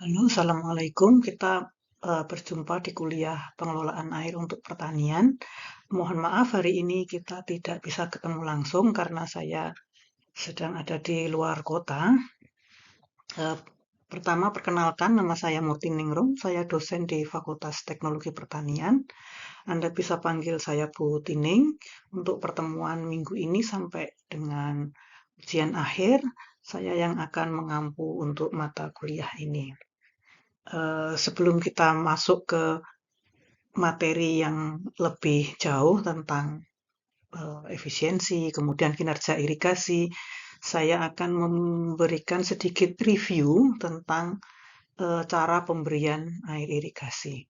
Halo, Assalamualaikum. Kita berjumpa di kuliah pengelolaan air untuk pertanian. Mohon maaf hari ini kita tidak bisa ketemu langsung karena saya sedang ada di luar kota. Eh, Pertama, perkenalkan nama saya Murti Ningrum. Saya dosen di Fakultas Teknologi Pertanian. Anda bisa panggil saya Bu Tining. Untuk pertemuan minggu ini sampai dengan ujian akhir, saya yang akan mengampu untuk mata kuliah ini. Sebelum kita masuk ke materi yang lebih jauh tentang efisiensi, kemudian kinerja irigasi, saya akan memberikan sedikit review tentang cara pemberian air irigasi.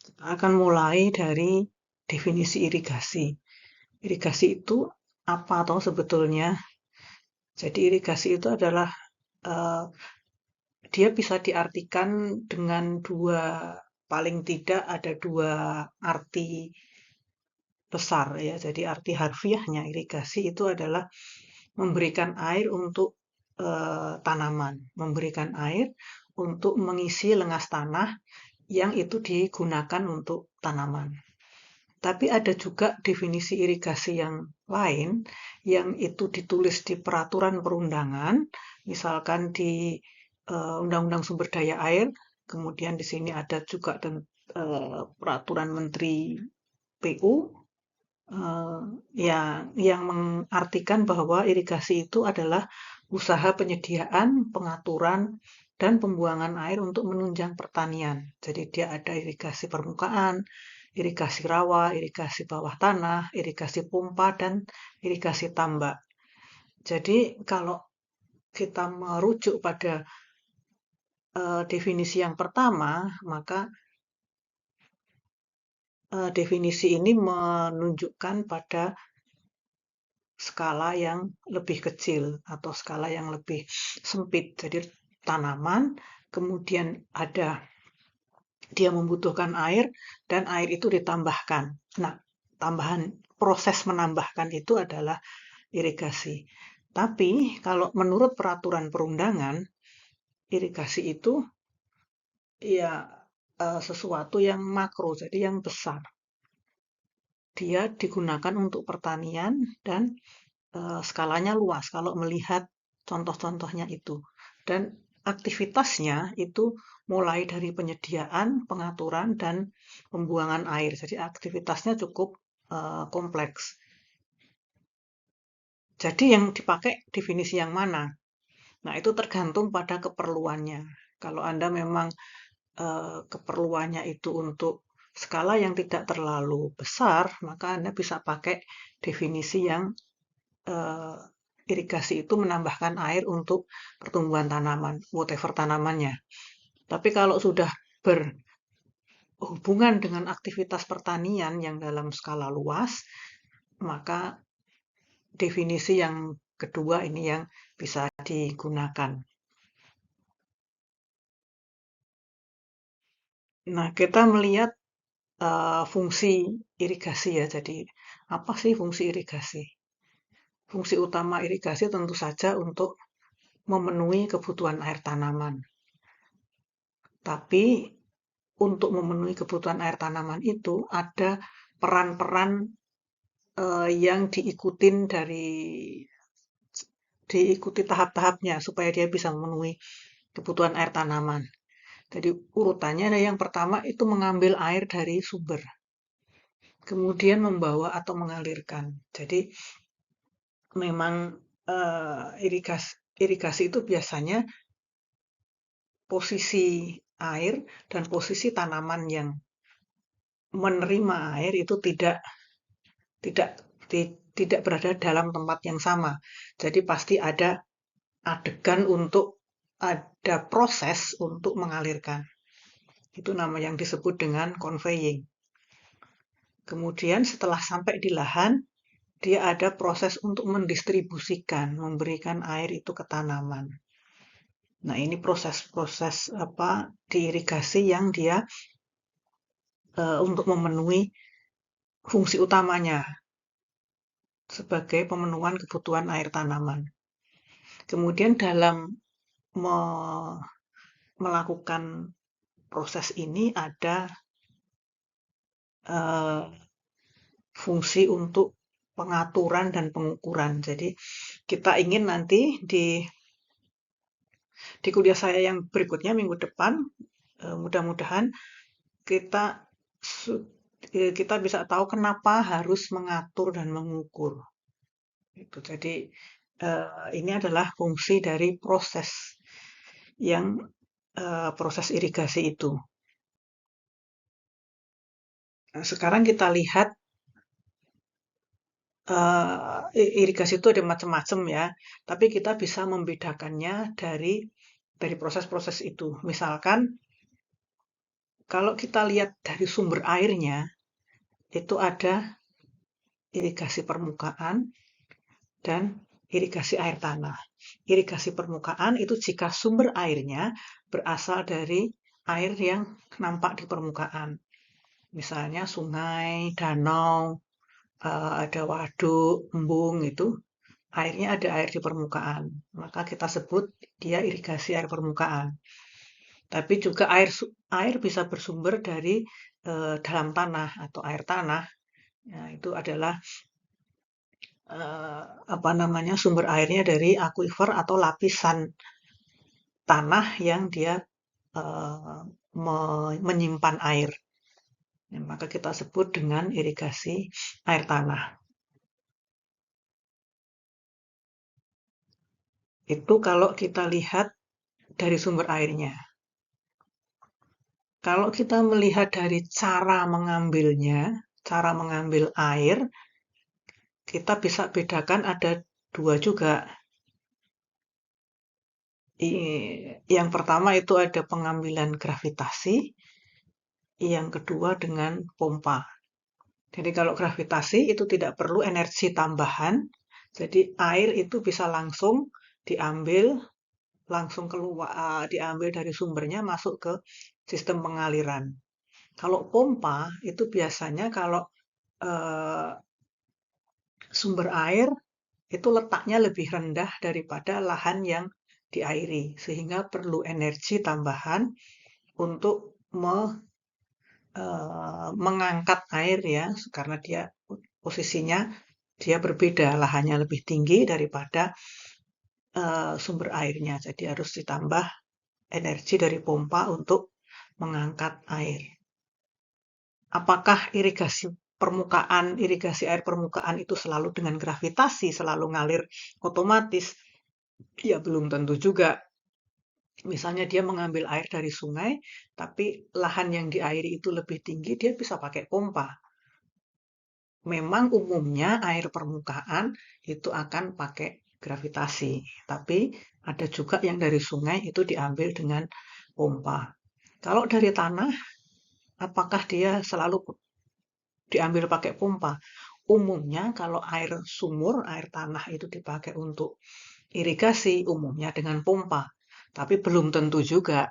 Kita akan mulai dari definisi irigasi. Irigasi itu apa atau sebetulnya? Jadi irigasi itu adalah eh, dia bisa diartikan dengan paling tidak ada dua arti besar ya. Jadi arti harfiahnya irigasi itu adalah memberikan air untuk tanaman, memberikan air untuk mengisi lengas tanah yang itu digunakan untuk tanaman. Tapi ada juga definisi irigasi yang lain yang itu ditulis di peraturan perundangan, misalkan di Undang-Undang Sumber Daya Air, kemudian di sini ada juga peraturan Menteri PU eh, yang mengartikan bahwa irigasi itu adalah usaha penyediaan, pengaturan, dan pembuangan air untuk menunjang pertanian. Jadi dia ada irigasi permukaan, irigasi rawa, irigasi bawah tanah, irigasi pompa, dan irigasi tambak. Jadi kalau kita merujuk pada definisi yang pertama, maka definisi ini menunjukkan pada skala yang lebih kecil atau skala yang lebih sempit. Jadi tanaman, kemudian dia membutuhkan air dan air itu ditambahkan. Nah, tambahan proses menambahkan itu adalah irigasi. Tapi kalau menurut peraturan perundangan, irigasi itu ya sesuatu yang makro, jadi yang besar. Dia digunakan untuk pertanian dan skalanya luas kalau melihat contoh-contohnya itu. Dan aktivitasnya itu mulai dari penyediaan, pengaturan, dan pembuangan air. Jadi aktivitasnya cukup kompleks. Jadi yang dipakai definisi yang mana? Nah, itu tergantung pada keperluannya. Kalau Anda memang keperluannya itu untuk skala yang tidak terlalu besar, maka Anda bisa pakai definisi yang eh, irigasi itu menambahkan air untuk pertumbuhan tanaman, whatever tanamannya. Tapi kalau sudah berhubungan dengan aktivitas pertanian yang dalam skala luas, maka definisi yang kedua ini yang bisa digunakan. Nah, kita melihat fungsi irigasi ya. Jadi, apa sih fungsi irigasi? Fungsi utama irigasi tentu saja untuk memenuhi kebutuhan air tanaman. Tapi untuk memenuhi kebutuhan air tanaman itu ada peran-peran yang diikuti tahap-tahapnya supaya dia bisa memenuhi kebutuhan air tanaman. Jadi urutannya ada yang pertama itu mengambil air dari sumber, kemudian membawa atau mengalirkan. Jadi memang irigasi itu biasanya posisi air dan posisi tanaman yang menerima air itu tidak tidak berada dalam tempat yang sama. Jadi pasti ada proses untuk mengalirkan. Itu nama yang disebut dengan conveying. Kemudian setelah sampai di lahan, dia ada proses untuk mendistribusikan, memberikan air itu ke tanaman. Nah, ini proses-proses apa diirigasi yang dia untuk memenuhi fungsi utamanya sebagai pemenuhan kebutuhan air tanaman. Kemudian dalam melakukan proses ini ada fungsi untuk pengaturan dan pengukuran. Jadi kita ingin nanti di kuliah saya yang berikutnya minggu depan, mudah-mudahan kita kita bisa tahu kenapa harus mengatur dan mengukur. Itu. Jadi ini adalah fungsi dari proses irigasi itu. Nah, sekarang kita lihat irigasi itu ada macam-macam ya, tapi kita bisa membedakannya dari proses-proses itu. Misalkan kalau kita lihat dari sumber airnya, itu ada irigasi permukaan dan irigasi air tanah. Irigasi permukaan itu jika sumber airnya berasal dari air yang nampak di permukaan. Misalnya sungai, danau, ada waduk, embung itu, airnya ada air di permukaan. Maka kita sebut dia irigasi air permukaan. Tapi juga air bisa bersumber dari dalam tanah atau air tanah. Nah, itu adalah sumber airnya dari akuifer atau lapisan tanah yang dia menyimpan air. Nah, maka kita sebut dengan irigasi air tanah. Itu kalau kita lihat dari sumber airnya. Kalau kita melihat dari cara mengambilnya, cara mengambil air, kita bisa bedakan ada dua juga. Yang pertama itu ada pengambilan gravitasi, yang kedua dengan pompa. Jadi kalau gravitasi itu tidak perlu energi tambahan, jadi air itu bisa langsung diambil, langsung keluar, diambil dari sumbernya masuk ke sistem pengaliran. Kalau pompa itu biasanya kalau sumber air itu letaknya lebih rendah daripada lahan yang diairi, sehingga perlu energi tambahan untuk mengangkat air ya, karena dia posisinya dia berbeda, lahannya lebih tinggi daripada sumber airnya. Jadi harus ditambah energi dari pompa untuk mengangkat air. Apakah irigasi air permukaan itu selalu dengan gravitasi, selalu ngalir otomatis? Ya belum tentu juga. Misalnya dia mengambil air dari sungai, tapi lahan yang diairi itu lebih tinggi, dia bisa pakai pompa. Memang umumnya air permukaan itu akan pakai gravitasi, tapi ada juga yang dari sungai itu diambil dengan pompa. Kalau dari tanah, apakah dia selalu diambil pakai pompa? Umumnya kalau air sumur, air tanah itu dipakai untuk irigasi, umumnya dengan pompa. Tapi belum tentu juga.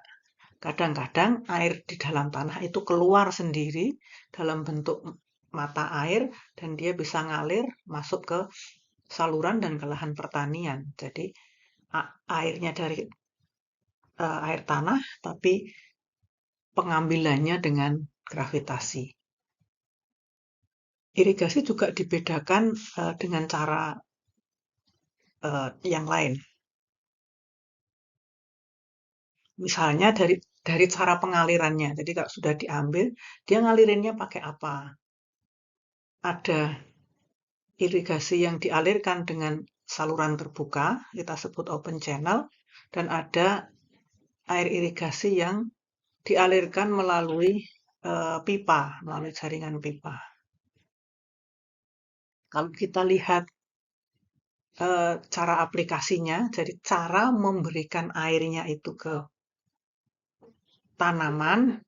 Kadang-kadang air di dalam tanah itu keluar sendiri dalam bentuk mata air dan dia bisa ngalir masuk ke saluran dan ke lahan pertanian. Jadi airnya dari air tanah, tapi pengambilannya dengan gravitasi. Irigasi juga dibedakan dengan cara yang lain. Misalnya dari cara pengalirannya. Jadi kalau sudah diambil, dia ngalirinnya pakai apa? Ada irigasi yang dialirkan dengan saluran terbuka, kita sebut open channel, dan ada air irigasi yang dialirkan melalui pipa, melalui jaringan pipa. Kalau kita lihat cara aplikasinya, jadi cara memberikan airnya itu ke tanaman,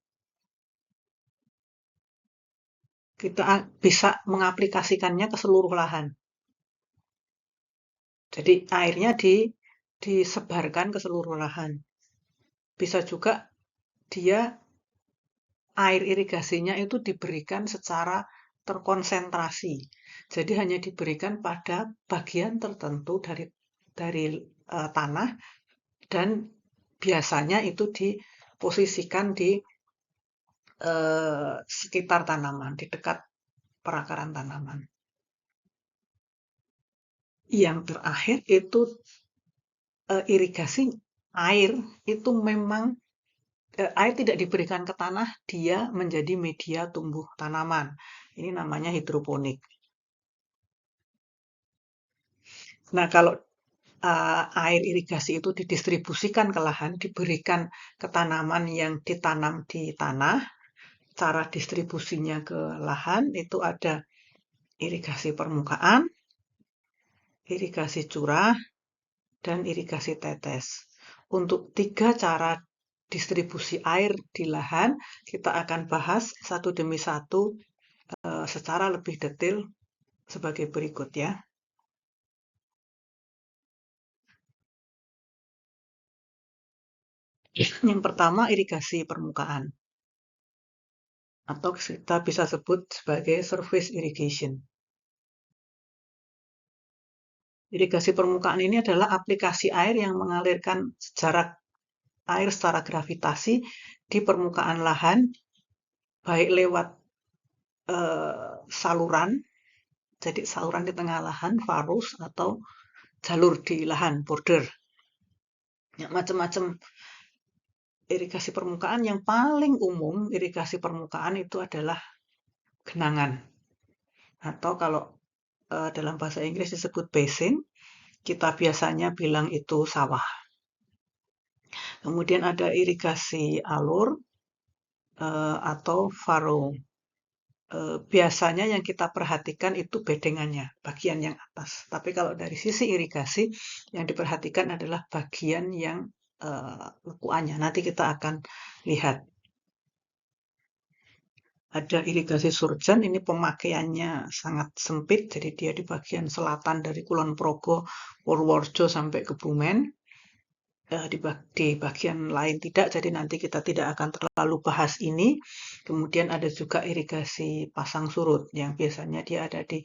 kita bisa mengaplikasikannya ke seluruh lahan. Jadi airnya disebarkan ke seluruh lahan. Bisa juga air irigasinya itu diberikan secara terkonsentrasi. Jadi hanya diberikan pada bagian tertentu dari tanah, dan biasanya itu diposisikan di sekitar tanaman, di dekat perakaran tanaman. Yang terakhir itu irigasi air. Itu memang air tidak diberikan ke tanah, dia menjadi media tumbuh tanaman. Ini namanya hidroponik. Nah, kalau air irigasi itu didistribusikan ke lahan, diberikan ke tanaman yang ditanam di tanah, cara distribusinya ke lahan itu ada irigasi permukaan, irigasi curah, dan irigasi tetes. Untuk 3 cara distribusi air di lahan, kita akan bahas satu demi satu secara lebih detail sebagai berikut ya. Yang pertama, irigasi permukaan, atau kita bisa sebut sebagai surface irrigation. Irigasi permukaan ini adalah aplikasi air yang mengalirkan jarak air secara gravitasi di permukaan lahan, baik lewat saluran, jadi saluran di tengah lahan, varus, atau jalur di lahan, border. Ya, macam-macam irigasi permukaan. Yang paling umum irigasi permukaan itu adalah genangan, atau kalau dalam bahasa Inggris disebut basin, kita biasanya bilang itu sawah. Kemudian ada irigasi alur atau furrow. Biasanya yang kita perhatikan itu bedengannya, bagian yang atas. Tapi kalau dari sisi irigasi, yang diperhatikan adalah bagian yang lekuannya. Nanti kita akan lihat. Ada irigasi surjan, ini pemakaiannya sangat sempit, jadi dia di bagian selatan dari Kulon Progo, Purworejo sampai Kebumen. Di bagian lain tidak, jadi nanti kita tidak akan terlalu bahas ini. Kemudian ada juga irigasi pasang surut yang biasanya dia ada di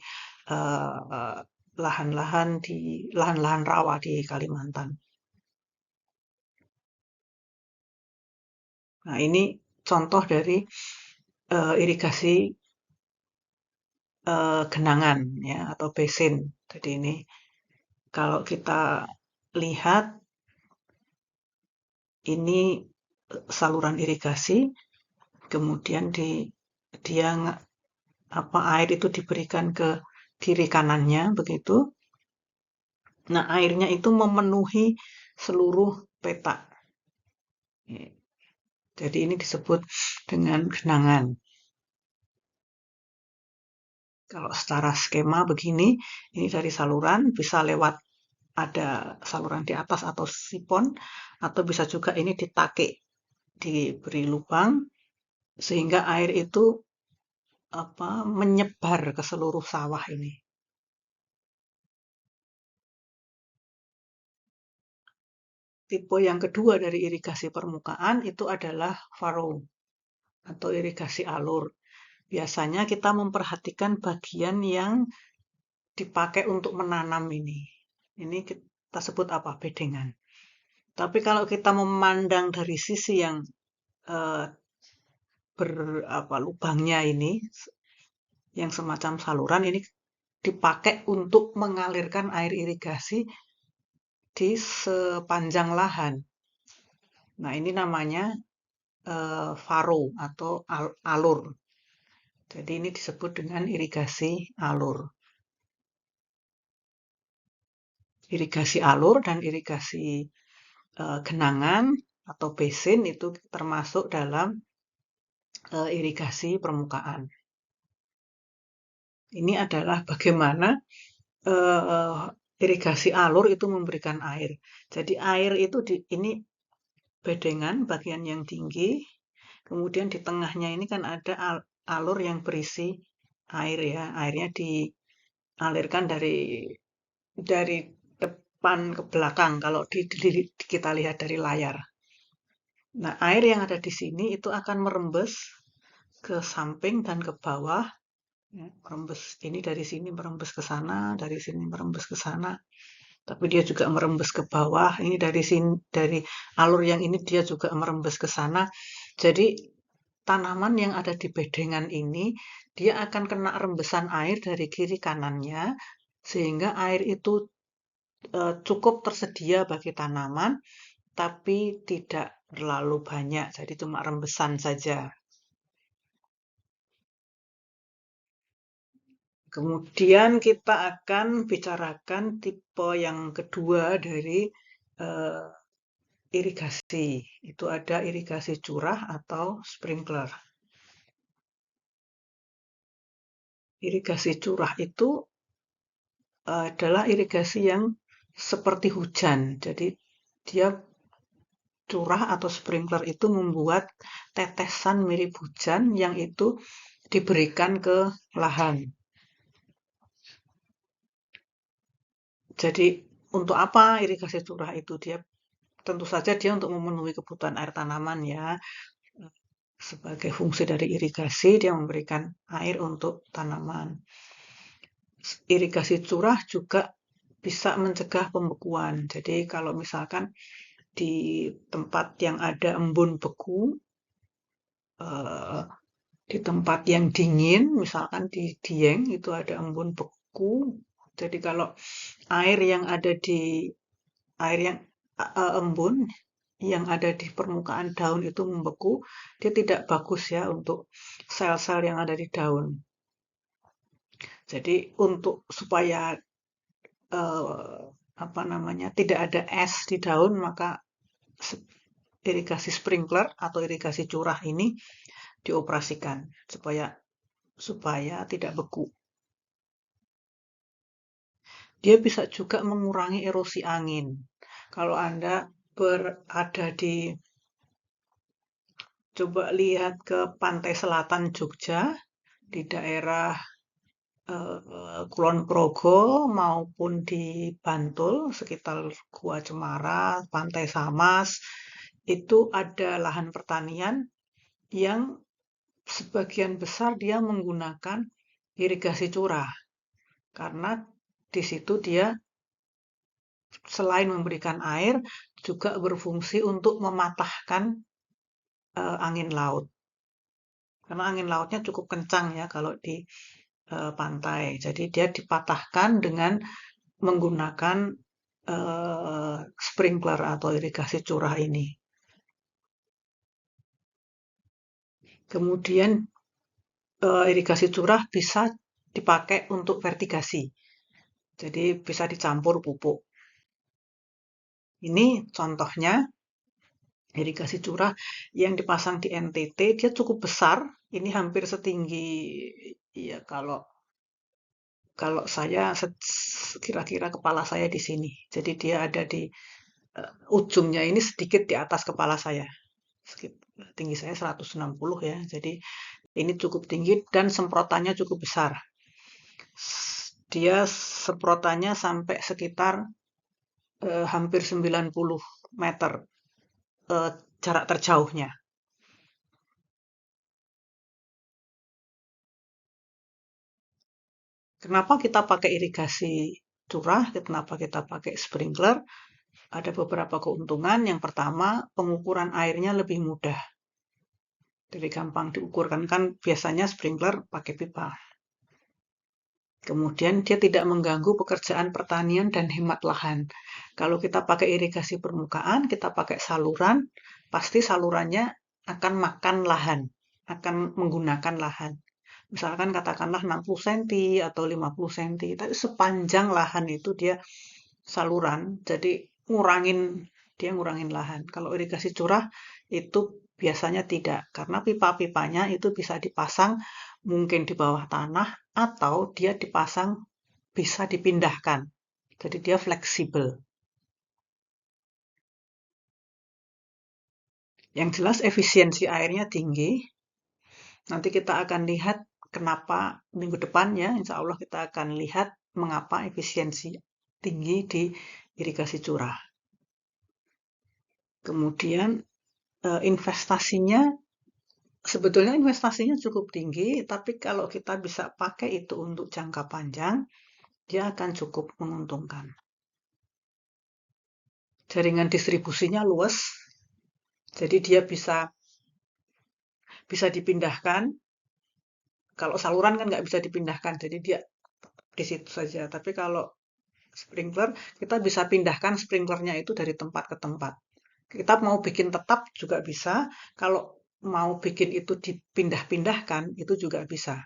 lahan-lahan rawa di Kalimantan. Nah, ini contoh dari irigasi genangan ya, atau basin. Jadi ini kalau kita lihat, ini saluran irigasi, kemudian air itu diberikan ke kiri kanannya begitu. Nah, airnya itu memenuhi seluruh petak. Jadi ini disebut dengan genangan. Kalau secara skema begini, ini dari saluran bisa lewat, ada saluran di atas atau sipon, atau bisa juga ini ditakik, diberi lubang sehingga air itu menyebar ke seluruh sawah ini. Tipe yang kedua dari irigasi permukaan itu adalah furrow atau irigasi alur. Biasanya kita memperhatikan bagian yang dipakai untuk menanam ini. Ini kita sebut apa? Bedengan. Tapi kalau kita memandang dari sisi yang lubangnya ini, yang semacam saluran, ini dipakai untuk mengalirkan air irigasi di sepanjang lahan. Nah, ini namanya furrow atau alur. Jadi ini disebut dengan irigasi alur. Irigasi alur dan irigasi genangan atau basin itu termasuk dalam irigasi permukaan. Ini adalah bagaimana irigasi alur itu memberikan air. Jadi air itu ini bedengan bagian yang tinggi, kemudian di tengahnya ini kan ada alur yang berisi air ya. Airnya dialirkan dari depan ke belakang kalau kita lihat dari layar. Nah, air yang ada di sini itu akan merembes ke samping dan ke bawah Ya, merembes ini dari sini merembes ke sana, dari sini merembes ke sana. Tapi dia juga merembes ke bawah. Ini dari sini, dari alur yang ini dia juga merembes ke sana. Jadi tanaman yang ada di bedengan ini dia akan kena rembesan air dari kiri kanannya sehingga air itu cukup tersedia bagi tanaman tapi tidak terlalu banyak. Jadi cuma rembesan saja. Kemudian kita akan bicarakan tipe yang kedua dari eh, irigasi. Itu ada irigasi curah atau sprinkler. Irigasi curah itu adalah irigasi yang seperti hujan. Jadi dia curah atau sprinkler itu membuat tetesan mirip hujan yang itu diberikan ke lahan. Jadi untuk apa irigasi curah itu? Dia tentu saja dia untuk memenuhi kebutuhan air tanaman ya. Sebagai fungsi dari irigasi dia memberikan air untuk tanaman. Irigasi curah juga bisa mencegah pembekuan. Jadi kalau misalkan di tempat yang ada embun beku, eh, di tempat yang dingin, misalkan di Dieng itu ada embun beku. Jadi kalau air yang ada di air yang embun yang ada di permukaan daun itu membeku, dia tidak bagus ya untuk sel-sel yang ada di daun. Jadi untuk supaya eh, apa namanya tidak ada es di daun, maka irigasi sprinkler atau irigasi curah ini dioperasikan supaya supaya tidak beku. Dia bisa juga mengurangi erosi angin. Kalau Anda berada di coba lihat ke pantai selatan Jogja di daerah Kulon Progo maupun di Bantul sekitar Gua Cemara, Pantai Samas itu ada lahan pertanian yang sebagian besar dia menggunakan irigasi curah karena di situ dia selain memberikan air juga berfungsi untuk mematahkan angin laut. Karena angin lautnya cukup kencang ya kalau di pantai. Jadi dia dipatahkan dengan menggunakan sprinkler atau irigasi curah ini. Kemudian irigasi curah bisa dipakai untuk vertigasi. Jadi bisa dicampur pupuk. Ini contohnya irigasi curah yang dipasang di NTT, dia cukup besar. Ini hampir setinggi ya kalau kalau saya kira-kira kepala saya di sini. Jadi dia ada di ujungnya ini sedikit di atas kepala saya. Tinggi saya 160 ya. Jadi ini cukup tinggi dan semprotannya cukup besar. Dia semprotannya sampai sekitar hampir 90 meter eh, jarak terjauhnya. Kenapa kita pakai irigasi curah? Kenapa kita pakai sprinkler? Ada beberapa keuntungan. Yang pertama, pengukuran airnya lebih mudah. Jadi gampang diukurkan kan biasanya sprinkler pakai pipa. Kemudian dia tidak mengganggu pekerjaan pertanian dan hemat lahan. Kalau kita pakai irigasi permukaan, kita pakai saluran, pasti salurannya akan makan lahan, akan menggunakan lahan. Misalkan katakanlah 60 cm atau 50 cm, tapi sepanjang lahan itu dia saluran, jadi dia ngurangin lahan. Kalau irigasi curah itu biasanya tidak, karena pipa-pipanya itu bisa dipasang mungkin di bawah tanah atau dia dipasang bisa dipindahkan. Jadi dia fleksibel. Yang jelas efisiensi airnya tinggi. Nanti kita akan lihat kenapa minggu depannya, insya Allah kita akan lihat mengapa efisiensi tinggi di irigasi curah. Kemudian investasinya Sebetulnya investasinya cukup tinggi, tapi kalau kita bisa pakai itu untuk jangka panjang, dia akan cukup menguntungkan. Jaringan distribusinya luas, jadi dia bisa dipindahkan. Kalau saluran kan nggak bisa dipindahkan, jadi dia di situ saja. Tapi kalau sprinkler, kita bisa pindahkan sprinklernya itu dari tempat ke tempat. Kita mau bikin tetap juga bisa, kalau mau bikin itu dipindah-pindahkan, itu juga bisa.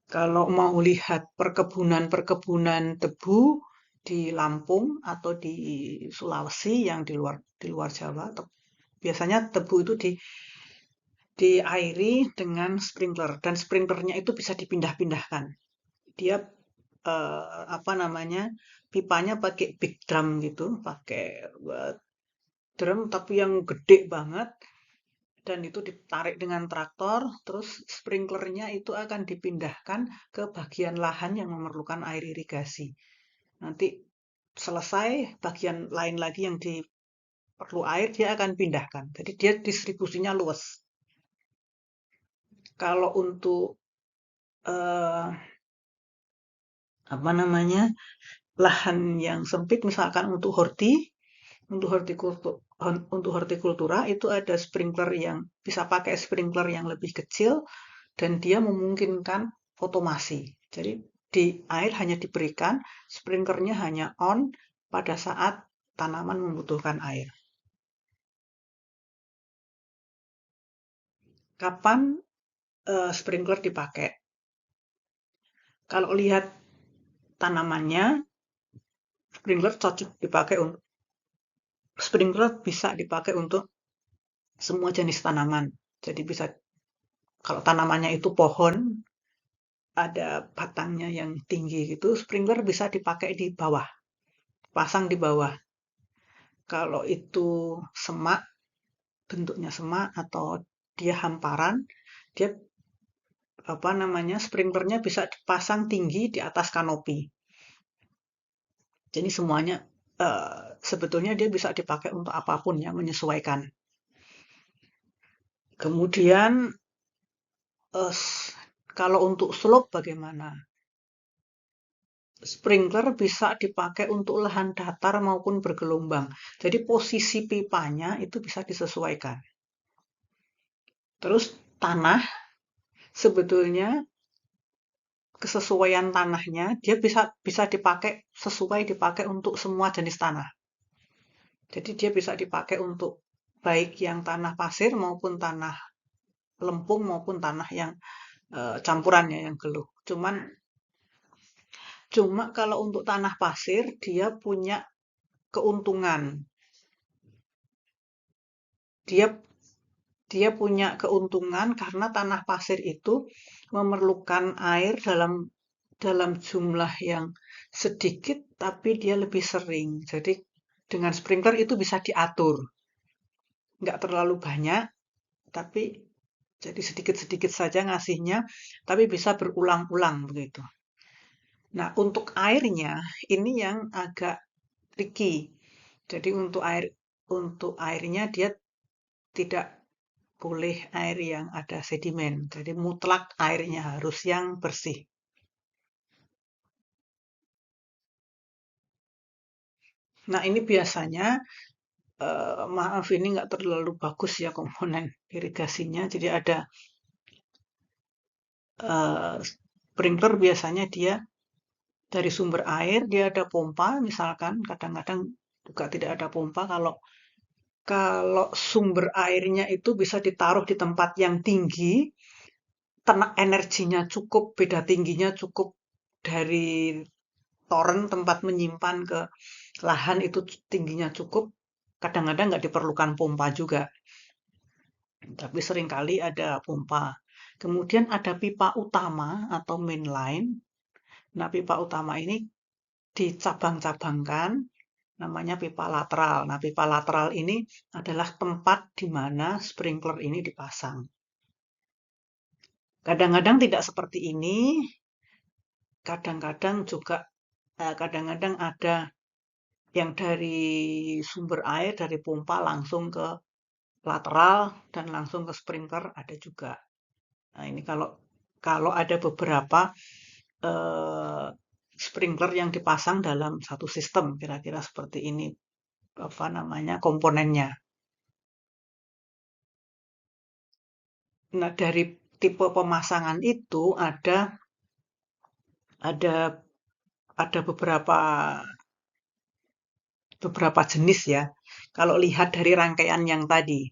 Kalau mau lihat perkebunan-perkebunan tebu di Lampung atau di Sulawesi yang di luar Jawa, biasanya tebu itu diairi dengan sprinkler dan sprinklernya itu bisa dipindah-pindahkan. Dia apa namanya, pipanya pakai big drum gitu, pakai drum tapi yang gede banget, dan itu ditarik dengan traktor, terus sprinklernya itu akan dipindahkan ke bagian lahan yang memerlukan air irigasi. Nanti selesai bagian lain lagi yang perlu air, dia akan pindahkan. Jadi dia distribusinya luas. Kalau untuk eh, apa namanya, lahan yang sempit, misalkan untuk hortikultura itu ada sprinkler yang bisa pakai sprinkler yang lebih kecil, dan dia memungkinkan otomasi. Jadi di air hanya diberikan, sprinklernya hanya on pada saat tanaman membutuhkan air. Kapan sprinkler dipakai? Kalau lihat tanamannya, sprinkler cocok dipakai untuk sprinkler bisa dipakai untuk semua jenis tanaman. Jadi bisa, kalau tanamannya itu pohon, ada batangnya yang tinggi gitu, sprinkler bisa dipakai di bawah, pasang di bawah. Kalau itu semak, bentuknya semak atau dia hamparan, dia apa namanya, sprinklernya bisa dipasang tinggi di atas kanopi. Jadi semuanya sebetulnya dia bisa dipakai untuk apapun yang menyesuaikan. Kemudian eh, kalau untuk slope bagaimana? Sprinkler bisa dipakai untuk lahan datar maupun bergelombang. Jadi posisi pipanya itu bisa disesuaikan. Terus tanah, sebetulnya kesesuaian tanahnya dia bisa bisa dipakai untuk semua jenis tanah. Jadi dia bisa dipakai untuk baik yang tanah pasir maupun tanah lempung maupun tanah yang campurannya yang geluh. Cuma kalau untuk tanah pasir dia punya keuntungan. Dia dia punya keuntungan karena tanah pasir itu memerlukan air dalam dalam jumlah yang sedikit, tapi dia lebih sering. Jadi dengan sprinkler itu bisa diatur. Nggak terlalu banyak, tapi jadi sedikit-sedikit saja ngasihnya, tapi bisa berulang-ulang begitu. Nah, untuk airnya ini yang agak tricky. Jadi untuk airnya dia tidak boleh air yang ada sedimen. Jadi mutlak airnya harus yang bersih. Nah, ini biasanya maaf ini nggak terlalu bagus ya komponen irigasinya. Jadi ada sprinkler, biasanya dia dari sumber air, dia ada pompa misalkan, kadang-kadang juga tidak ada pompa. Kalau kalau sumber airnya itu bisa ditaruh di tempat yang tinggi, tenaga energinya cukup, beda tingginya cukup dari toren tempat menyimpan ke lahan itu tingginya cukup, kadang-kadang nggak diperlukan pompa juga. Tapi seringkali ada pompa. Kemudian ada pipa utama atau main line. Nah, pipa utama ini dicabang-cabangkan, namanya pipa lateral. Nah, pipa lateral ini adalah tempat di mana sprinkler ini dipasang. Kadang-kadang tidak seperti ini, kadang-kadang juga kadang-kadang ada yang dari sumber air, dari pompa langsung ke lateral dan langsung ke sprinkler ada juga. Nah, ini kalau kalau ada beberapa eh, sprinkler yang dipasang dalam satu sistem, kira-kira seperti ini apa namanya komponennya. Nah, dari tipe pemasangan itu ada ada beberapa jenis ya. Kalau lihat dari rangkaian yang tadi,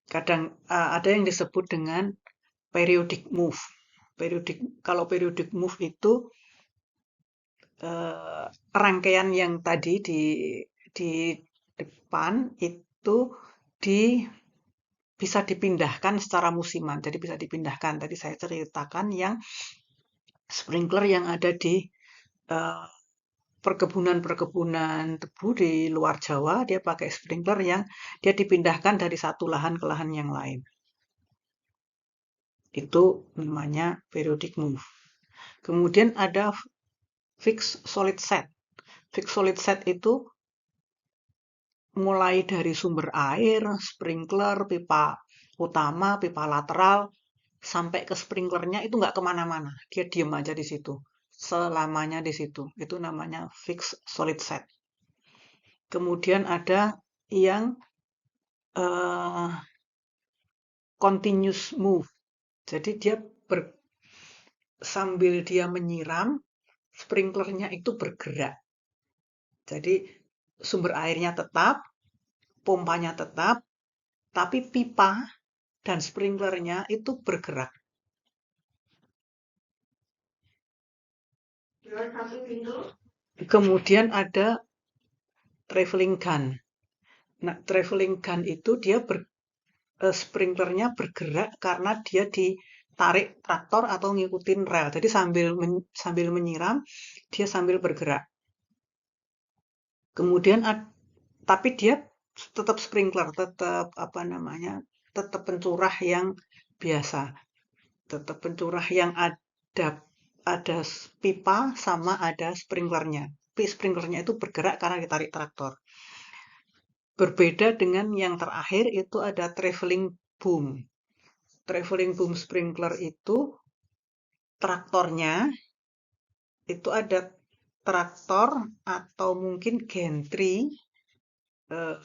kadang ada yang disebut dengan periodic move. Kalau periodic move itu eh, rangkaian yang tadi di depan itu di bisa dipindahkan secara musiman. Jadi bisa dipindahkan. Tadi saya ceritakan yang sprinkler yang ada di eh, perkebunan-perkebunan tebu di luar Jawa, dia pakai sprinkler yang dia dipindahkan dari satu lahan ke lahan yang lain. Itu namanya periodic move. Kemudian ada fixed solid set. Fixed solid set itu mulai dari sumber air, sprinkler, pipa utama, pipa lateral, sampai ke sprinklernya itu nggak kemana-mana. Dia diem aja di situ. Selamanya di situ. Itu namanya fixed solid set. Kemudian ada yang uh, continuous move. Jadi dia sambil dia menyiram, sprinklernya itu bergerak. Jadi sumber airnya tetap, pompanya tetap, tapi pipa dan sprinklernya itu bergerak. Kemudian ada traveling gun. Nah, traveling gun itu dia sprinklernya bergerak karena dia ditarik traktor atau ngikutin rel. Jadi sambil menyiram, dia sambil bergerak. Kemudian tapi dia tetap sprinkler, tetap apa namanya, tetap pencurah yang biasa, tetap pencurah yang ada pipa sama ada sprinklernya. Tapi sprinklernya itu bergerak karena ditarik traktor. Berbeda dengan yang terakhir itu ada traveling boom. Traveling boom sprinkler itu traktornya itu ada traktor atau mungkin gantry. eh,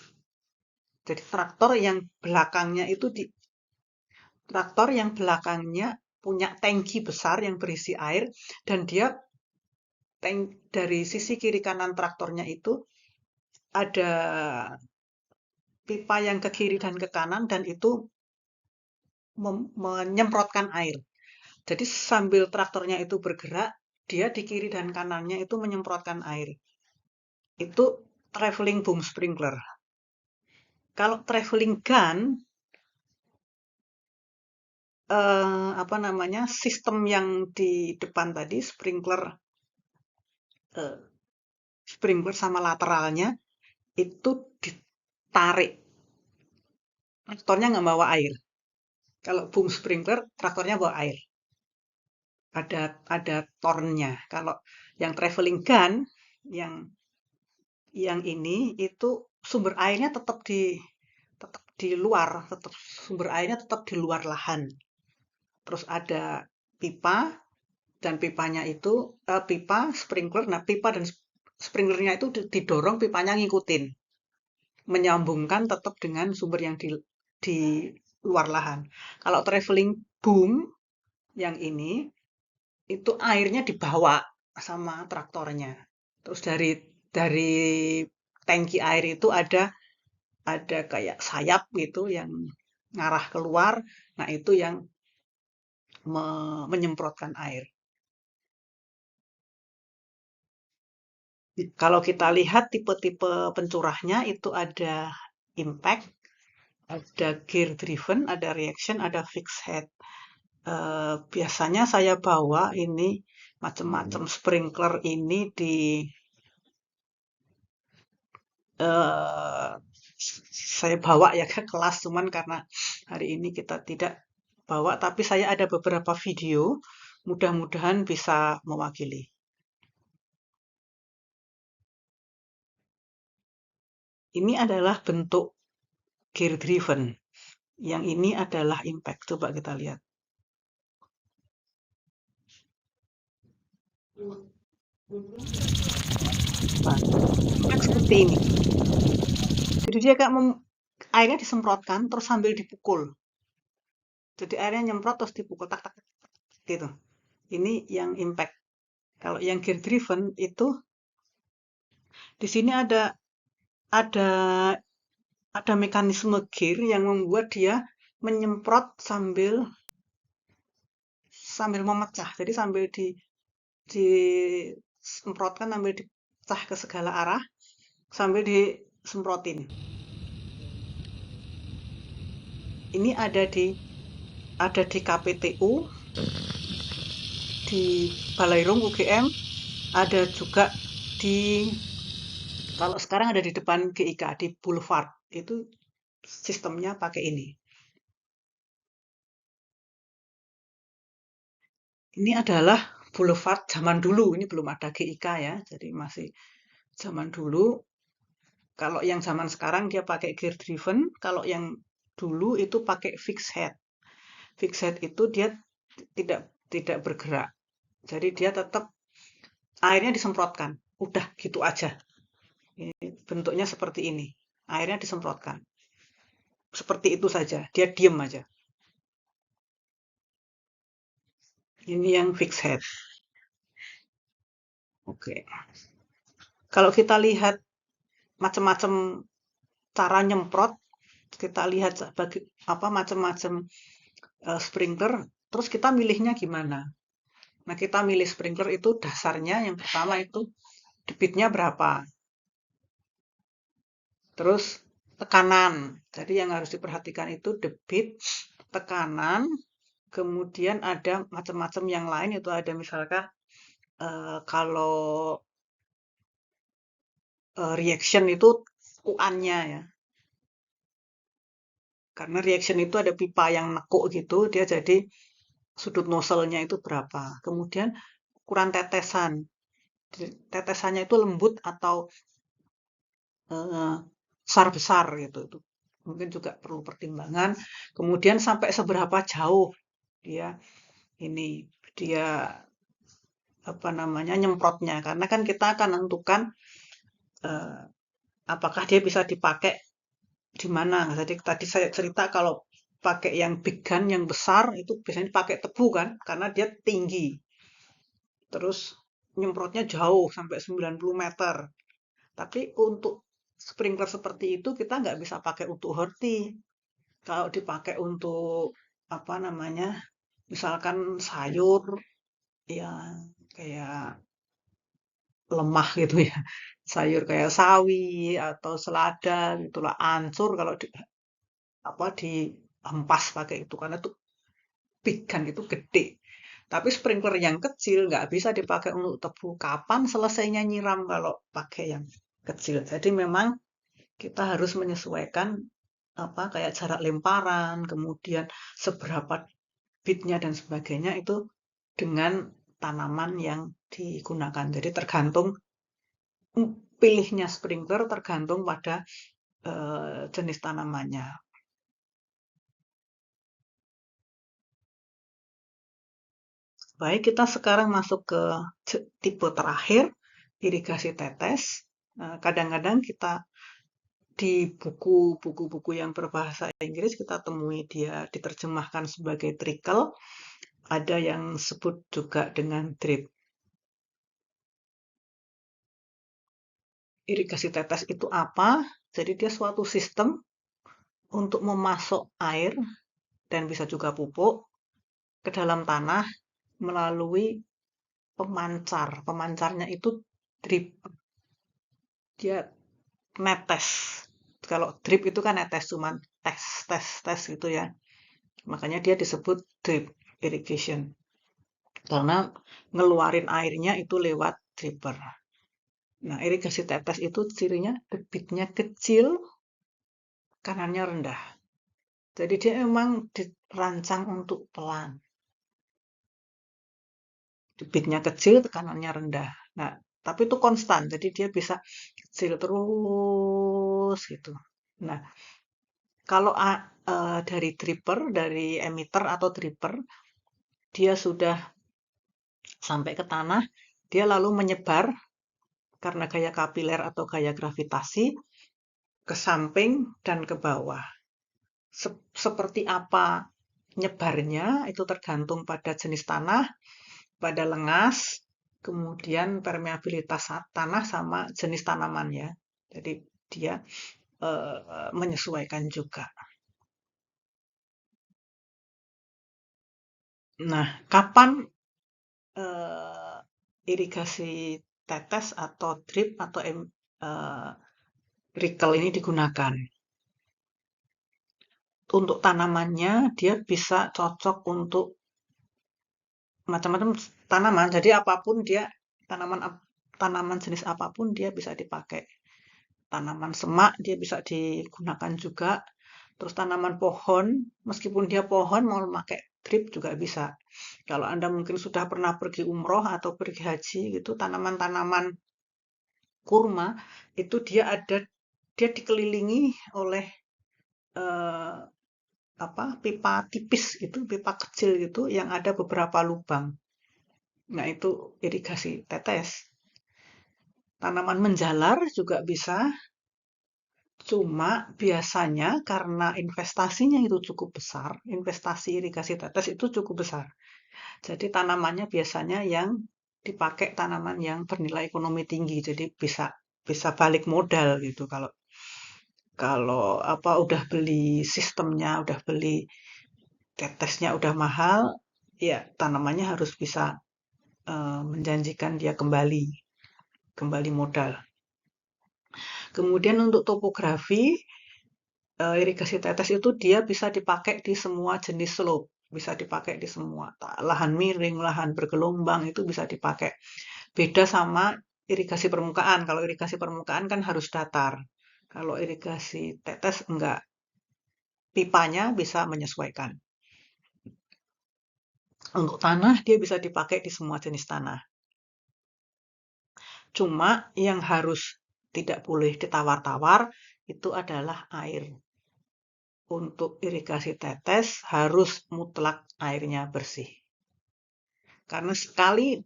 jadi traktor yang belakangnya punya tangki besar yang berisi air dan dia dari sisi kiri kanan traktornya itu ada pipa yang ke kiri dan ke kanan dan itu menyemprotkan air. Jadi sambil traktornya itu bergerak, dia di kiri dan kanannya itu menyemprotkan air. Itu traveling boom sprinkler. Kalau traveling gun, apa namanya, sistem yang di depan tadi, eh, sprinkler sama lateralnya, itu ditarik. Traktornya nggak bawa air. Kalau boom sprinkler, traktornya bawa air. Ada tornya. Kalau yang traveling gun, yang ini itu sumber airnya tetap di luar, sumber airnya tetap di luar lahan. Terus ada pipa dan pipanya itu pipa sprinkler. Nah, pipa dan sprinklernya itu didorong, pipanya ngikutin, menyambungkan tetap dengan sumber yang di luar lahan. Kalau traveling boom yang ini itu airnya dibawa sama traktornya. Terus dari tangki air itu ada kayak sayap gitu yang ngarah keluar. Nah, itu yang menyemprotkan air. Kalau kita lihat tipe-tipe pencurahnya itu ada impact, ada gear driven, ada reaction, ada fixed head. Biasanya saya bawa ini macam-macam sprinkler ini eh, saya bawa ya ke kelas, cuman karena hari ini kita tidak bawa, tapi saya ada beberapa video, mudah-mudahan bisa mewakili. Ini adalah bentuk gear driven. Yang ini adalah impact. Coba kita lihat. Nah, impact seperti ini. Jadi dia kayak airnya disemprotkan terus sambil dipukul. Jadi airnya nyemprot terus dipukul tak tak tak gitu. Ini yang impact. Kalau yang gear driven itu di sini ada ada mekanisme gear yang membuat dia menyemprot sambil sambil memecah. Jadi sambil disemprotkan sambil dipecah ke segala arah sambil disemprotin. Ini ada di KPTU, di Balairung UGM, ada juga di kalau sekarang ada di depan GIK di Boulevard. Itu sistemnya pakai ini. Ini adalah Boulevard zaman dulu, ini belum ada GIK ya, jadi masih zaman dulu. Kalau yang zaman sekarang dia pakai gear driven, kalau yang dulu itu pakai fixed head. Fixed head itu dia tidak tidak bergerak. Jadi dia tetap airnya disemprotkan. Udah gitu aja. Bentuknya seperti ini. Airnya disemprotkan. Seperti itu saja. Dia diem aja. Ini yang fixed head. Oke. Kalau kita lihat macam-macam cara nyemprot, kita lihat apa macam-macam sprinkler, terus kita milihnya gimana? Nah, kita milih sprinkler itu dasarnya yang pertama itu debitnya berapa. Terus tekanan. Jadi yang harus diperhatikan itu debit, tekanan, kemudian ada macam-macam yang lain itu ada misalkan kalau reaction itu UN-nya ya. Karena reaction itu ada pipa yang nekuk gitu, dia jadi sudut nozzle-nya itu berapa. Kemudian ukuran tetesan. Tetesannya itu lembut atau besar-besar gitu. Itu mungkin juga perlu pertimbangan. Kemudian sampai seberapa jauh dia ini dia apa namanya nyemprotnya. Karena kan kita akan menentukan eh, apakah dia bisa dipakai di mana. Jadi tadi saya cerita kalau pakai yang big gun yang besar itu biasanya dipakai tebu kan karena dia tinggi. Terus nyemprotnya jauh sampai 90 meter. Tapi untuk sprinkler seperti itu kita nggak bisa pakai untuk horti. Kalau dipakai untuk apa namanya, misalkan sayur, ya kayak lemah gitu ya, sayur kayak sawi atau selada gitulah ancur kalau apa dihempas pakai itu karena itu big gun itu gede. Tapi sprinkler yang kecil nggak bisa dipakai untuk tebu. Kapan selesainya nyiram kalau pakai yang kecil? Jadi memang kita harus menyesuaikan apa kayak jarak lemparan, kemudian seberapa bitnya dan sebagainya itu dengan tanaman yang digunakan. Jadi tergantung pilihnya sprinkler tergantung pada jenis tanamannya. Baik, kita sekarang masuk ke tipe terakhir, irigasi tetes. Kadang-kadang kita di buku-buku yang berbahasa Inggris kita temui dia diterjemahkan sebagai trickle, ada yang sebut juga dengan drip. Irigasi tetes itu apa? Jadi dia suatu sistem untuk memasok air dan bisa juga pupuk ke dalam tanah melalui pemancar. Pemancarnya itu drip. Dia netes. Kalau drip itu kan netes cuman tes tes tes gitu ya. Makanya dia disebut drip irrigation. Karena ngeluarin airnya itu lewat dripper. Nah, irigasi tetes itu cirinya debitnya kecil, kanannya rendah. Jadi dia memang dirancang untuk pelan. Debitnya kecil, tekanannya rendah. Nah, tapi itu konstan, jadi dia bisa kecil terus gitu. Nah, Kalau dari dripper, dari emitter atau dripper, dia sudah sampai ke tanah, dia lalu menyebar karena gaya kapiler atau gaya gravitasi ke samping dan ke bawah. Seperti apa nyebarnya itu tergantung pada jenis tanah, pada lengas, kemudian permeabilitas tanah sama jenis tanamannya. Jadi dia menyesuaikan juga. Nah, kapan irigasi tetes atau drip atau trickle ini digunakan? Untuk tanamannya, dia bisa cocok untuk macam-macam tanaman. Jadi apapun dia tanaman tanaman jenis apapun dia bisa dipakai. Tanaman semak dia bisa digunakan juga. Terus tanaman pohon, meskipun dia pohon mau pakai drip juga bisa. Kalau Anda mungkin sudah pernah pergi umroh atau pergi haji gitu, tanaman-tanaman kurma itu dia dikelilingi oleh eh, apa pipa tipis gitu, pipa kecil gitu yang ada beberapa lubang. Nah, itu irigasi tetes. Tanaman menjalar juga bisa, cuma biasanya karena investasinya itu cukup besar, investasi irigasi tetes itu cukup besar. Jadi tanamannya biasanya yang dipakai tanaman yang bernilai ekonomi tinggi, jadi bisa bisa balik modal gitu kalau kalau apa udah beli sistemnya, udah beli tetesnya udah mahal, ya tanamannya harus bisa menjanjikan dia kembali modal. Kemudian untuk topografi, irigasi tetes itu dia bisa dipakai di semua jenis slope, bisa dipakai di semua lahan miring, lahan bergelombang itu bisa dipakai. Beda sama irigasi permukaan. Kalau irigasi permukaan kan harus datar. Kalau irigasi tetes enggak, pipanya bisa menyesuaikan. Untuk tanah dia bisa dipakai di semua jenis tanah. Cuma yang harus tidak boleh ditawar-tawar itu adalah air. Untuk irigasi tetes harus mutlak airnya bersih. Karena sekali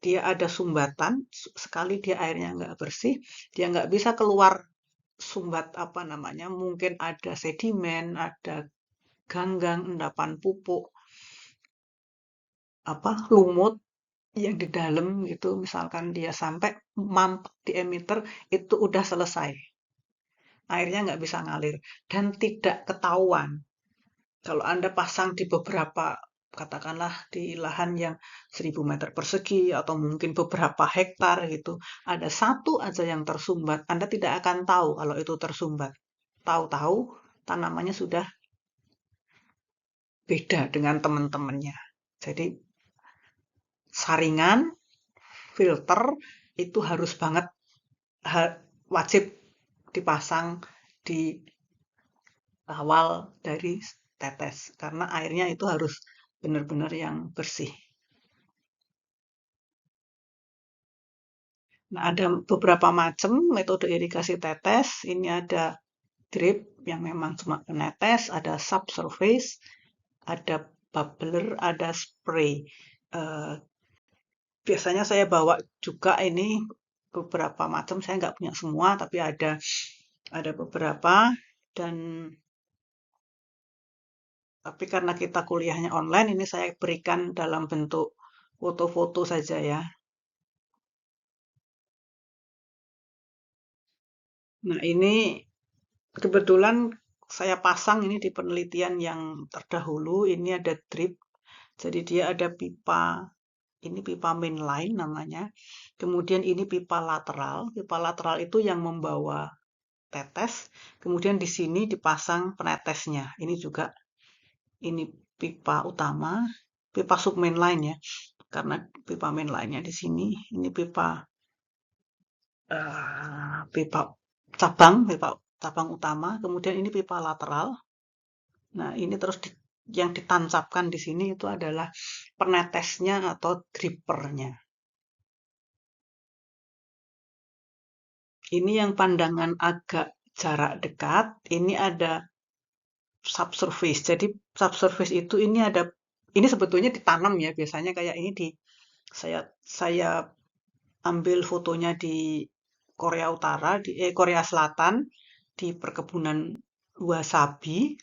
dia ada sumbatan, sekali dia airnya nggak bersih, dia nggak bisa keluar sumbat apa namanya, mungkin ada sedimen, ada ganggang, endapan pupuk, apa lumut yang di dalam gitu, misalkan dia sampai mampet di emitter, itu udah selesai. Airnya nggak bisa ngalir dan tidak ketahuan. Kalau Anda pasang di beberapa, katakanlah di lahan yang 1000 meter persegi atau mungkin beberapa hektar gitu, ada satu aja yang tersumbat, Anda tidak akan tahu kalau itu tersumbat. Tahu-tahu tanamannya sudah beda dengan teman-temannya. Jadi saringan, filter itu harus banget wajib dipasang di awal dari tetes karena airnya itu harus benar-benar yang bersih. Nah, ada beberapa macam metode irigasi tetes. Ini ada drip yang memang cuma menetes, ada subsurface, ada bubbler, ada spray. Eh, biasanya saya bawa juga ini beberapa macam. Saya nggak punya semua, tapi ada beberapa. Dan tapi karena kita kuliahnya online, ini saya berikan dalam bentuk foto-foto saja ya. Nah, ini kebetulan saya pasang ini di penelitian yang terdahulu. Ini ada drip, jadi dia ada pipa. Ini pipa mainline namanya. Kemudian ini pipa lateral. Pipa lateral itu yang membawa tetes. Kemudian di sini dipasang penetesnya. Ini juga ini pipa utama, pipa sub mainline ya. Karena pipa mainline-nya di sini. Ini pipa pipa cabang utama. Kemudian ini pipa lateral. Nah, ini terus yang ditancapkan di sini itu adalah penetesnya atau drippernya. Ini yang pandangan agak jarak dekat. Ini ada subsurface. Jadi subsurface itu ini sebetulnya ditanam ya, biasanya kayak ini saya ambil fotonya di Korea Utara, Korea Selatan, di perkebunan wasabi.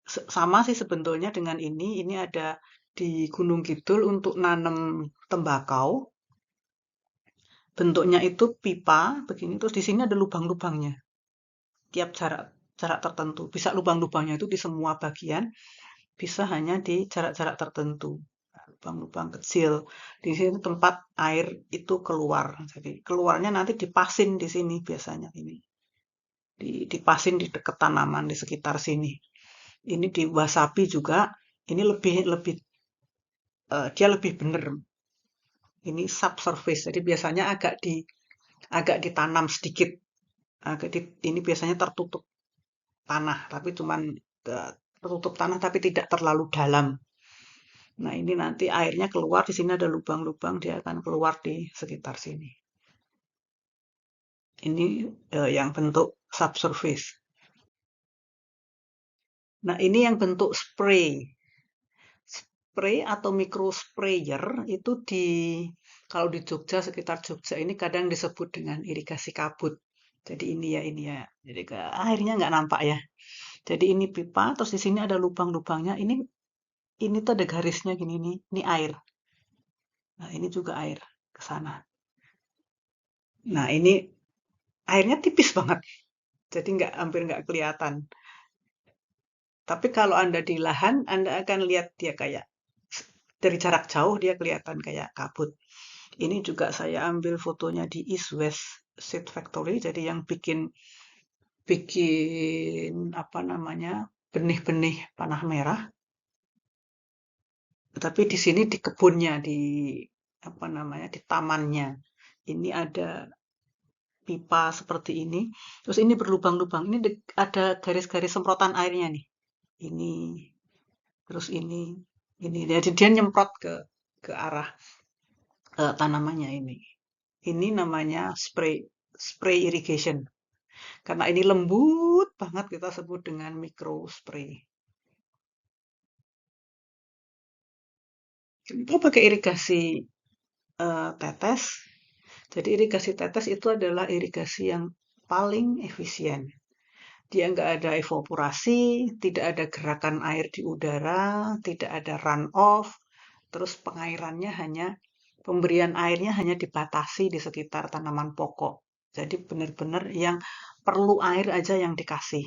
Sama sih sebetulnya dengan ini ada di Gunung Kidul untuk nanam tembakau. Bentuknya itu pipa begini, terus di sini ada lubang-lubangnya. Tiap jarak jarak tertentu. Bisa lubang-lubangnya itu di semua bagian, bisa hanya di jarak-jarak tertentu. Nah, lubang-lubang kecil. Di sini tempat air itu keluar. Jadi keluarnya nanti dipasin di sini biasanya ini. Dipasin di dekat tanaman di sekitar sini. Ini di wasabi juga. Ini lebih lebih dia lebih benar. Ini subsurface. Jadi biasanya agak ditanam sedikit. Ini biasanya tertutup tanah, tapi cuman tertutup tanah tapi tidak terlalu dalam. Nah, ini nanti airnya keluar, di sini ada lubang-lubang, dia akan keluar di sekitar sini. Ini yang bentuk subsurface. Nah, ini yang bentuk spray. Spray atau micro sprayer itu kalau di Jogja, sekitar Jogja ini kadang disebut dengan irigasi kabut. Jadi ini ya. Jadi airnya nggak nampak ya. Jadi ini pipa, terus di sini ada lubang-lubangnya. Ini tuh ada garisnya gini nih. Ini air. Nah, ini juga air ke sana. Nah, ini airnya tipis banget. Jadi hampir nggak kelihatan. Tapi kalau Anda di lahan, Anda akan lihat dia kayak dari jarak jauh dia kelihatan kayak kabut. Ini juga saya ambil fotonya di East West Seed Factory. Jadi yang bikin bikin apa namanya benih-benih panah merah. Tapi di sini di kebunnya, di apa namanya di tamannya. Ini ada pipa seperti ini. Terus ini berlubang-lubang. Ini ada garis-garis semprotan airnya nih. Ini, terus ini. Jadi dia nyemprot ke arah tanamannya ini. Ini namanya spray irrigation. Karena ini lembut banget kita sebut dengan micro spray. Kita pakai irigasi tetes. Jadi irigasi tetes itu adalah irigasi yang paling efisien. Dia nggak ada evaporasi, tidak ada gerakan air di udara, tidak ada run off, terus pemberian airnya hanya dibatasi di sekitar tanaman pokok. Jadi benar-benar yang perlu air aja yang dikasih.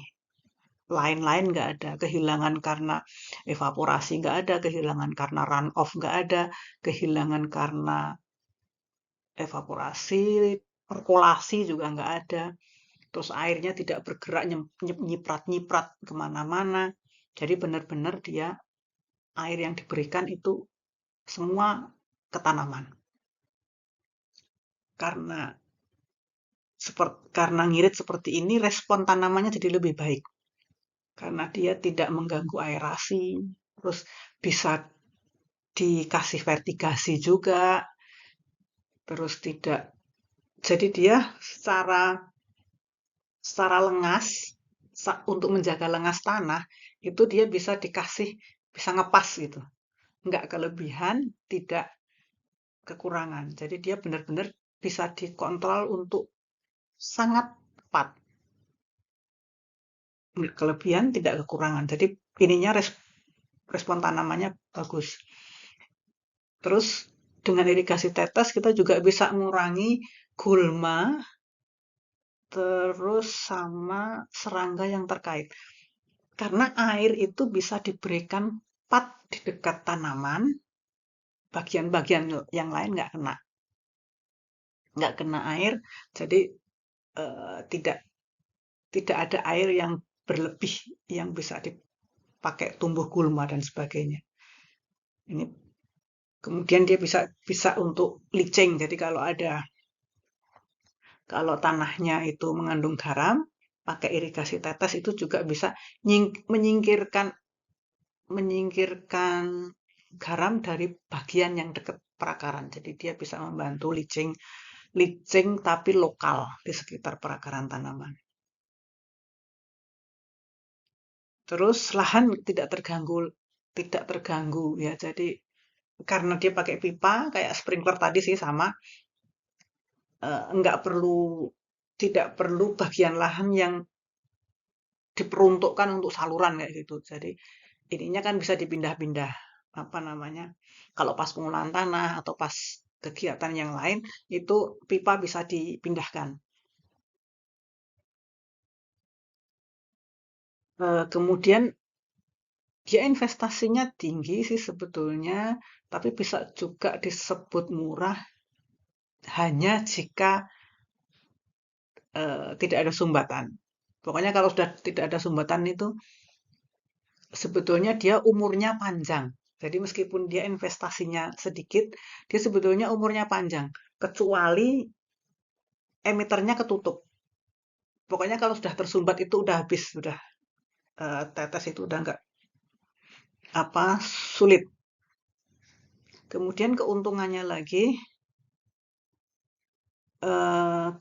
Lain-lain nggak ada, kehilangan karena evaporasi nggak ada, kehilangan karena run off nggak ada, kehilangan karena evaporasi, perkolasi juga nggak ada. Terus airnya tidak bergerak nyiprat-nyiprat kemana-mana. Jadi benar-benar dia air yang diberikan itu semua ke tanaman. Karena karena ngirit seperti ini, respon tanamannya jadi lebih baik. Karena dia tidak mengganggu aerasi, terus bisa dikasih vertigasi juga, terus tidak. Jadi dia secara secara lengas untuk menjaga lengas tanah itu dia bisa ngepas gitu, nggak kelebihan, tidak kekurangan. Jadi dia benar-benar bisa dikontrol untuk sangat tepat, nggak kelebihan, tidak kekurangan. Jadi ininya respon tanamannya bagus. Terus dengan irigasi tetes kita juga bisa mengurangi gulma, terus sama serangga yang terkait. Karena air itu bisa diberikan pat di dekat tanaman, bagian-bagian yang lain nggak kena air, jadi tidak tidak ada air yang berlebih yang bisa dipakai tumbuh gulma dan sebagainya. Ini kemudian dia bisa bisa untuk licing. Jadi kalau tanahnya itu mengandung garam, pakai irigasi tetes itu juga bisa menyingkirkan menyingkirkan garam dari bagian yang dekat perakaran. Jadi dia bisa membantu licing licing tapi lokal di sekitar perakaran tanaman. Terus lahan tidak terganggu ya. Jadi karena dia pakai pipa kayak sprinkler tadi sih sama, nggak perlu tidak perlu bagian lahan yang diperuntukkan untuk saluran kayak gitu. Jadi ininya kan bisa dipindah-pindah apa namanya? Kalau pas pengolahan tanah atau pas kegiatan yang lain itu pipa bisa dipindahkan. Kemudian dia investasinya tinggi sih sebetulnya, tapi bisa juga disebut murah hanya jika tidak ada sumbatan. Pokoknya kalau sudah tidak ada sumbatan itu sebetulnya dia umurnya panjang. Jadi meskipun dia investasinya sedikit, dia sebetulnya umurnya panjang. Kecuali emiternya ketutup. Pokoknya kalau sudah tersumbat itu udah habis, sudah tetes itu udah nggak apa sulit. Kemudian keuntungannya lagi,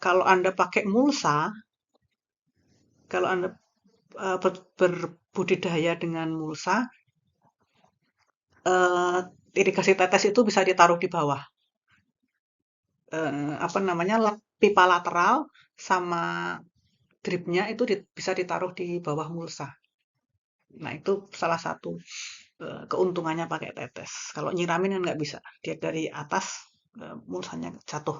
kalau Anda pakai mulsa, kalau Anda berbudidaya dengan mulsa, eh, irigasi tetes itu bisa ditaruh di bawah. Apa namanya pipa lateral sama dripnya itu bisa ditaruh di bawah mulsa. Nah itu salah satu keuntungannya pakai tetes. Kalau nyiramin kan nggak bisa. Dia dari atas mulsanya jatuh,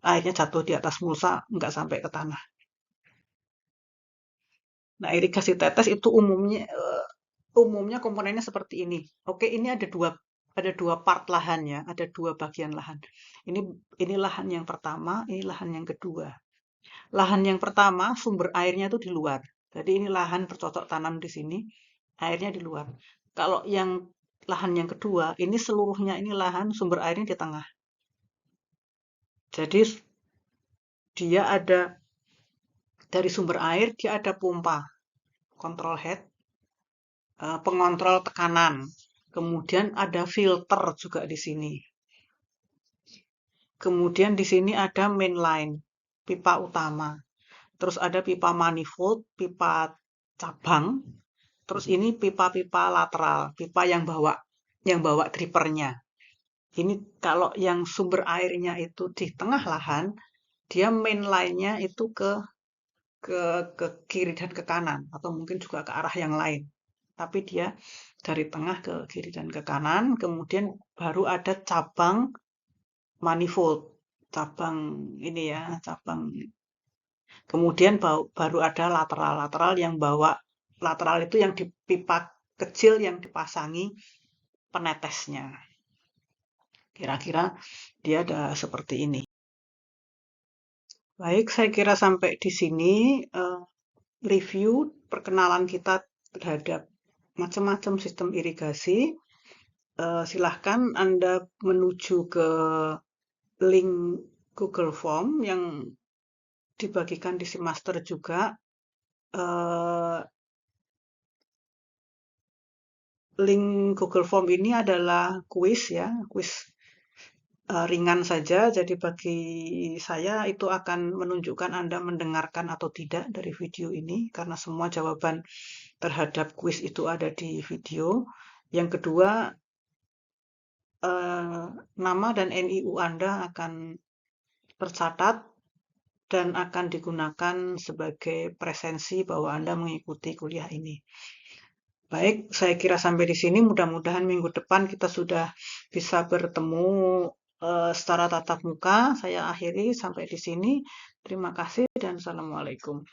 airnya jatuh di atas mulsa nggak sampai ke tanah. Nah irigasi tetes itu umumnya komponennya seperti ini. Oke, ini ada dua part lahan ya, ada dua bagian lahan. Ini ini lahan yang pertama, ini lahan yang kedua. Lahan yang pertama sumber airnya itu di luar. Jadi ini lahan bercocok tanam di sini, airnya di luar. Kalau yang lahan yang kedua, ini seluruhnya ini lahan sumber airnya di tengah. Jadi dia ada dari sumber air dia ada pompa, control head, pengontrol tekanan. Kemudian ada filter juga di sini. Kemudian di sini ada main line, pipa utama. Terus ada pipa manifold, pipa cabang. Terus ini pipa-pipa lateral, pipa yang bawa drippernya. Ini kalau yang sumber airnya itu di tengah lahan, dia main line-nya itu ke ke kiri dan ke kanan atau mungkin juga ke arah yang lain. Tapi dia dari tengah ke kiri dan ke kanan, kemudian baru ada cabang manifold, cabang ini ya, cabang. Kemudian baru ada lateral-lateral yang bawa lateral itu yang di pipa kecil yang dipasangi penetesnya. Kira-kira dia ada seperti ini. Baik, saya kira sampai di sini review perkenalan kita terhadap macam-macam sistem irigasi. Silahkan Anda menuju ke link Google Form yang dibagikan di Simaster juga. Link Google Form ini adalah kuis ya, kuis ringan saja. Jadi bagi saya itu akan menunjukkan Anda mendengarkan atau tidak dari video ini karena semua jawaban terhadap kuis itu ada di video. Yang kedua, nama dan NIU Anda akan tercatat dan akan digunakan sebagai presensi bahwa Anda mengikuti kuliah ini. Baik, saya kira sampai di sini. Mudah-mudahan minggu depan kita sudah bisa bertemu secara tatap muka. Saya akhiri sampai di sini. Terima kasih dan assalamualaikum.